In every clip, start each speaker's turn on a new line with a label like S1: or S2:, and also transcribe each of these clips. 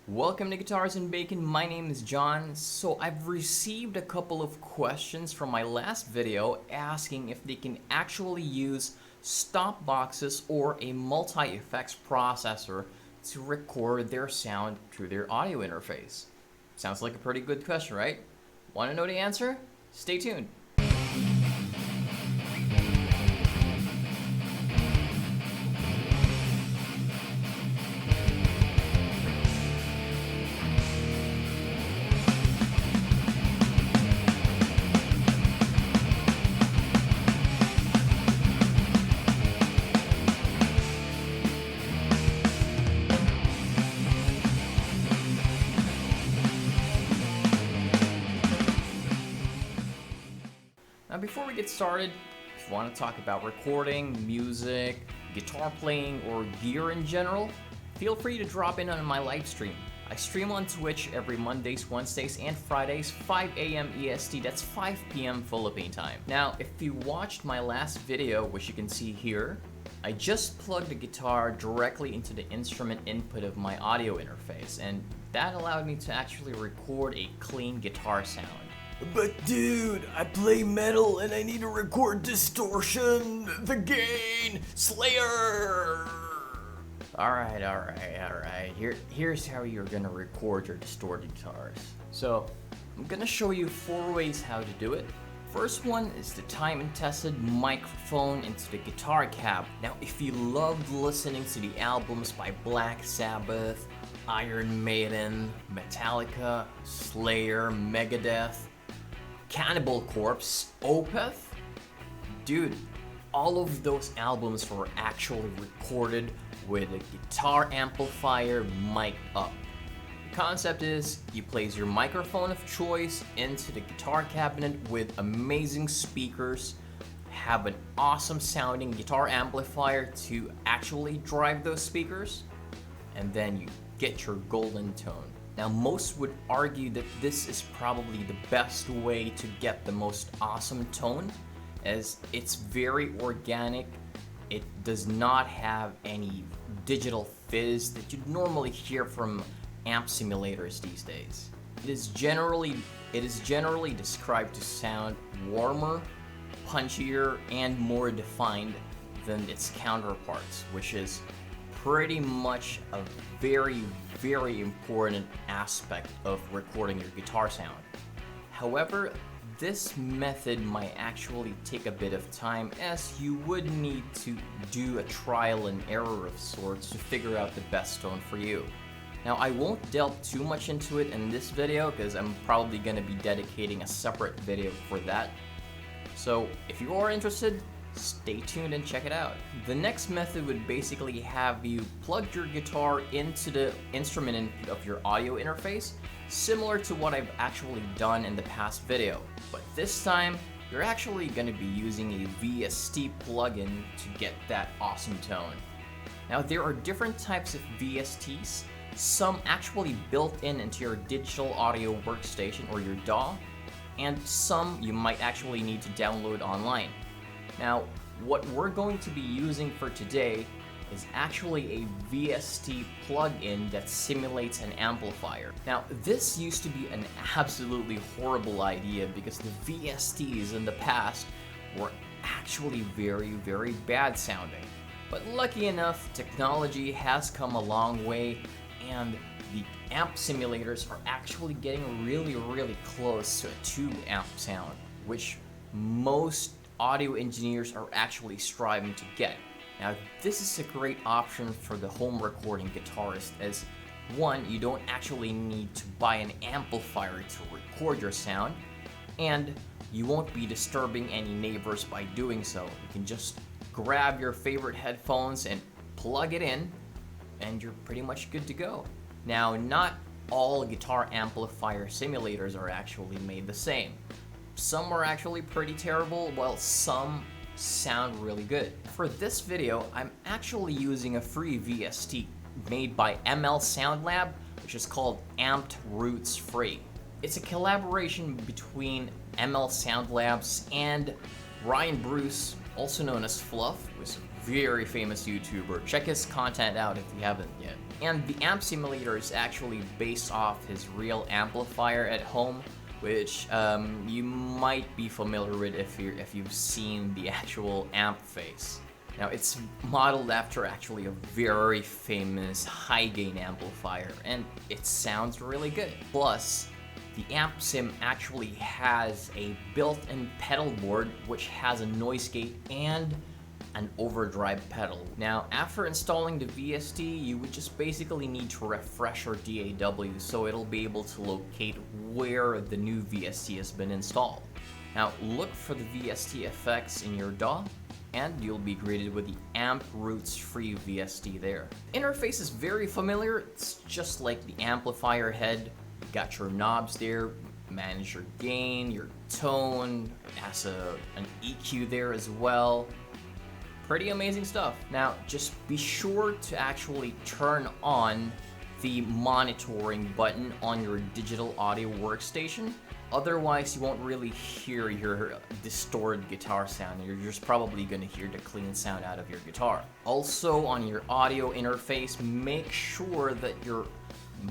S1: Welcome to Guitars and Bacon. My name is John. So I've received a couple of questions from my last video asking if they can actually use stop boxes or a multi-effects processor to record their sound through their audio interface. Sounds like a pretty good question, right? Want to know the answer? Stay tuned. Now before we get started, if you want to talk about recording, music, guitar playing, or gear in general, feel free to drop in on my live stream. I stream on Twitch every Mondays, Wednesdays, and Fridays, 5 a.m. EST, that's 5 p.m. Philippine time. Now, if you watched my last video, which you can see here, I just plugged the guitar directly into the instrument input of my audio interface, and that allowed me to actually record a clean guitar sound.
S2: But dude, I play metal and I need to record distortion, the gain, Slayer!
S1: Alright. Here's how you're gonna record your distorted guitars. So, I'm gonna show you 4 ways how to do it. First one is the time and tested microphone into the guitar cab. Now, if you loved listening to the albums by Black Sabbath, Iron Maiden, Metallica, Slayer, Megadeth, Cannibal Corpse, Opeth, dude, all of those albums were actually recorded with a guitar amplifier mic up. The concept is you place your microphone of choice into the guitar cabinet with amazing speakers, have an awesome sounding guitar amplifier to actually drive those speakers, and then you get your golden tone. Now, most would argue that this is probably the best way to get the most awesome tone, as it's very organic. It does not have any digital fizz that you'd normally hear from amp simulators these days. It is generally described to sound warmer, punchier, and more defined than its counterparts, which is pretty much a very important aspect of recording your guitar sound. However, this method might actually take a bit of time, as you would need to do a trial and error of sorts to figure out the best tone for you. Now, I won't delve too much into it in this video because I'm probably going to be dedicating a separate video for that. So if you are interested, stay tuned and check it out. The next method would basically have you plug your guitar into the instrument input of your audio interface, similar to what I've actually done in the past video. But this time, you're actually going to be using a VST plugin to get that awesome tone. Now, there are different types of VSTs, some actually built into your digital audio workstation or your DAW, and some you might actually need to download online. Now, what we're going to be using for today is actually a VST plugin that simulates an amplifier. Now, this used to be an absolutely horrible idea because the VSTs in the past were actually very bad sounding. But lucky enough, technology has come a long way, and the amp simulators are actually getting really close to a tube amp sound, which most audio engineers are actually striving to get. Now, this is a great option for the home recording guitarist, as one, you don't actually need to buy an amplifier to record your sound, and you won't be disturbing any neighbors by doing so. You can just grab your favorite headphones and plug it in, and you're pretty much good to go. Now, not all guitar amplifier simulators are actually made the same. Some are actually pretty terrible, while some sound really good. For this video, I'm actually using a free VST made by ML Sound Lab, which is called Amped Roots Free. It's a collaboration between ML Sound Labs and Ryan Bruce, also known as Fluff, who's a very famous YouTuber. Check his content out if you haven't yet. And the amp simulator is actually based off his real amplifier at home, which you might be familiar with if you've seen the actual amp face. Now it's modeled after actually a very famous high gain amplifier, and it sounds really good. Plus, the amp sim actually has a built-in pedal board which has a noise gate and an overdrive pedal. Now, after installing the VST, you would just basically need to refresh your DAW so it'll be able to locate where the new VST has been installed. Now, look for the VST effects in your DAW, and you'll be greeted with the Amp Roots free VST there. The interface is very familiar. It's just like the amplifier head. You got your knobs there, manage your gain, your tone, it has an EQ there as well. Pretty amazing stuff. Now, just be sure to actually turn on the monitoring button on your digital audio workstation. Otherwise, you won't really hear your distorted guitar sound. You're just probably gonna hear the clean sound out of your guitar. Also, on your audio interface, make sure that your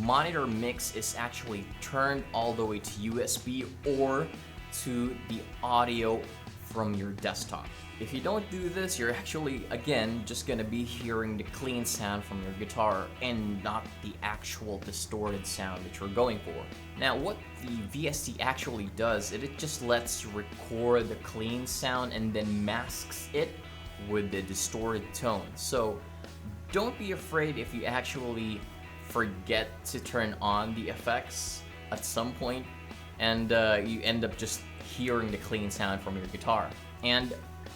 S1: monitor mix is actually turned all the way to USB or to the audio from your desktop. If you don't do this, you're actually, again, just gonna be hearing the clean sound from your guitar and not the actual distorted sound that you're going for. Now, what the VST actually does, it just lets you record the clean sound and then masks it with the distorted tone. So don't be afraid if you actually forget to turn on the effects at some point and you end up just hearing the clean sound from your guitar. And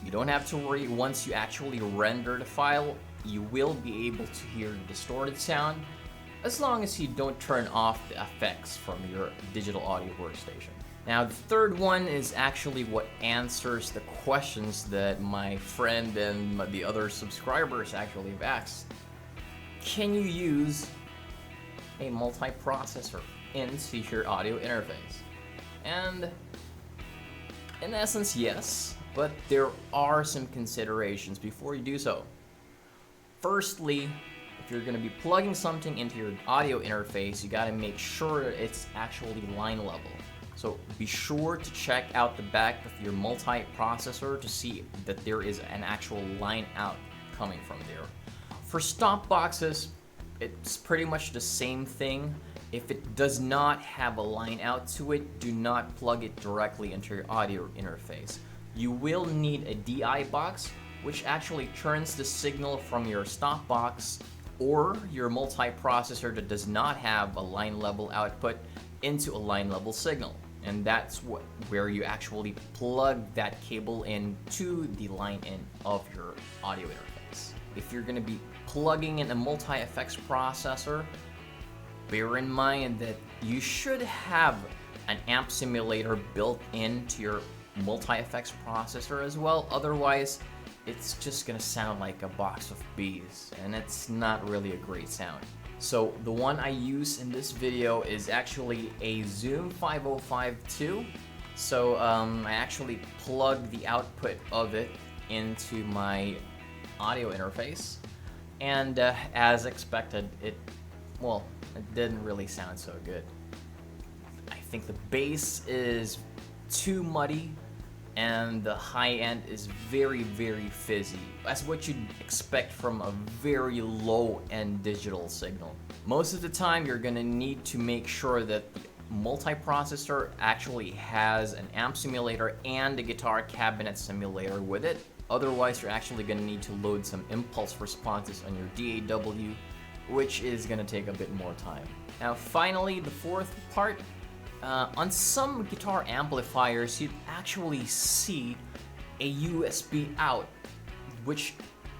S1: you don't have to worry, once you actually render the file, you will be able to hear the distorted sound as long as you don't turn off the effects from your digital audio workstation. Now, the third one is actually what answers the questions that my friend and the other subscribers actually have asked. Can you use a multiprocessor into your audio interface? And in essence, yes, but there are some considerations before you do so. Firstly, if you're going to be plugging something into your audio interface, you got to make sure it's actually line level. So be sure to check out the back of your multiprocessor to see that there is an actual line out coming from there. For stop boxes, it's pretty much the same thing. If it does not have a line out to it, do not plug it directly into your audio interface. You will need a DI box, which actually turns the signal from your stop box or your multiprocessor that does not have a line level output into a line level signal. And that's where you actually plug that cable into the line in of your audio interface. If you're going to be plugging in a multi-effects processor, bear in mind that you should have an amp simulator built into your multi-effects processor as well. Otherwise, it's just gonna sound like a box of bees, and it's not really a great sound. So the one I use in this video is actually a Zoom 5052. So I actually plug the output of it into my audio interface, and as expected, it didn't really sound so good. I think the bass is too muddy and the high end is very, very fizzy. That's what you'd expect from a very low end digital signal. Most of the time you're gonna need to make sure that the multiprocessor actually has an amp simulator and a guitar cabinet simulator with it. Otherwise, you're actually gonna need to load some impulse responses on your DAW, which is gonna take a bit more time. Now finally, the fourth part. On some guitar amplifiers, you'd actually see a USB out, which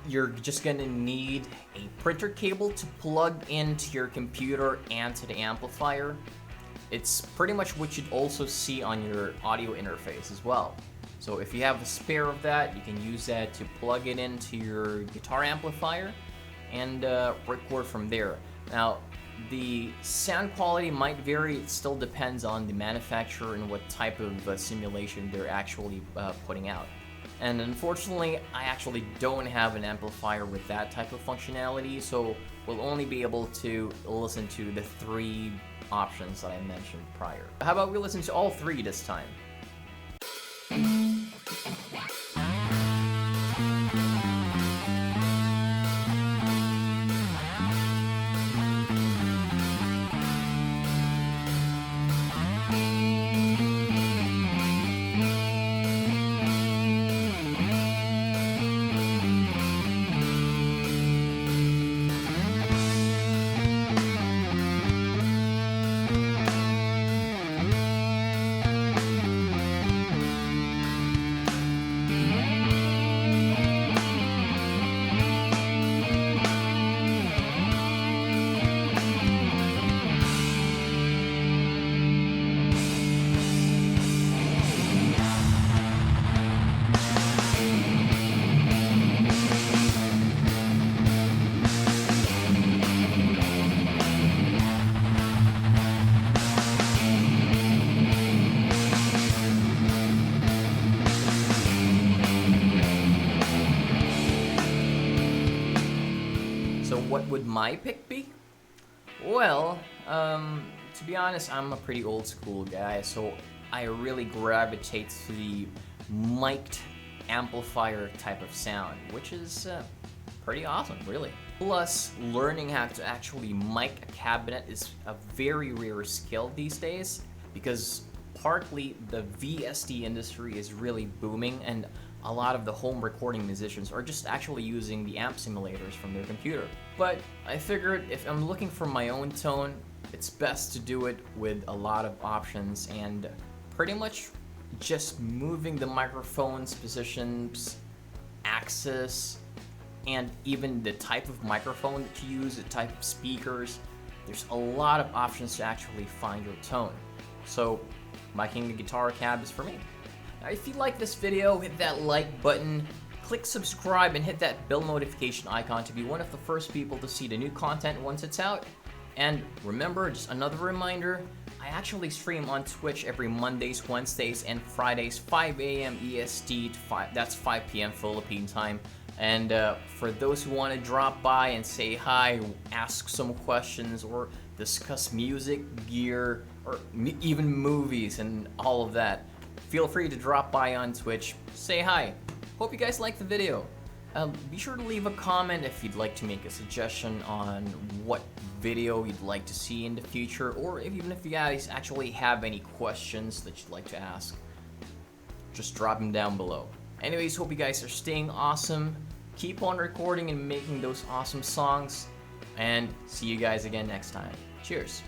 S1: you're just gonna need a printer cable to plug into your computer and to the amplifier. It's pretty much what you'd also see on your audio interface as well. So if you have a spare of that, you can use that to plug it into your guitar amplifier and record from there. Now, the sound quality might vary. It still depends on the manufacturer and what type of simulation they're actually putting out. And unfortunately, I actually don't have an amplifier with that type of functionality, so will only be able to listen to the 3 options that I mentioned prior. How about we listen to all 3 this time? So what would my pick be? Well, to be honest, I'm a pretty old school guy, so I really gravitate to the mic'd amplifier type of sound, which is pretty awesome, really. Plus, learning how to actually mic a cabinet is a very rare skill these days, because partly the VST industry is really booming, and a lot of the home recording musicians are just actually using the amp simulators from their computer. But I figured if I'm looking for my own tone, it's best to do it with a lot of options and pretty much just moving the microphone's positions, axis, and even the type of microphone that you use, the type of speakers. There's a lot of options to actually find your tone. So, miking the guitar cab is for me. Now, if you like this video, hit that like button, click subscribe, and hit that bell notification icon to be one of the first people to see the new content once it's out. And remember, just another reminder, I actually stream on Twitch every Mondays, Wednesdays, and Fridays, 5 a.m. EST to 5, that's 5 p.m. Philippine time. And for those who want to drop by and say hi, ask some questions, or discuss music, gear, or even movies and all of that, feel free to drop by on Twitch, say hi. Hope you guys liked the video. Be sure to leave a comment if you'd like to make a suggestion on what video you'd like to see in the future, or even if you guys actually have any questions that you'd like to ask, just drop them down below. Anyways, hope you guys are staying awesome. Keep on recording and making those awesome songs, and see you guys again next time. Cheers.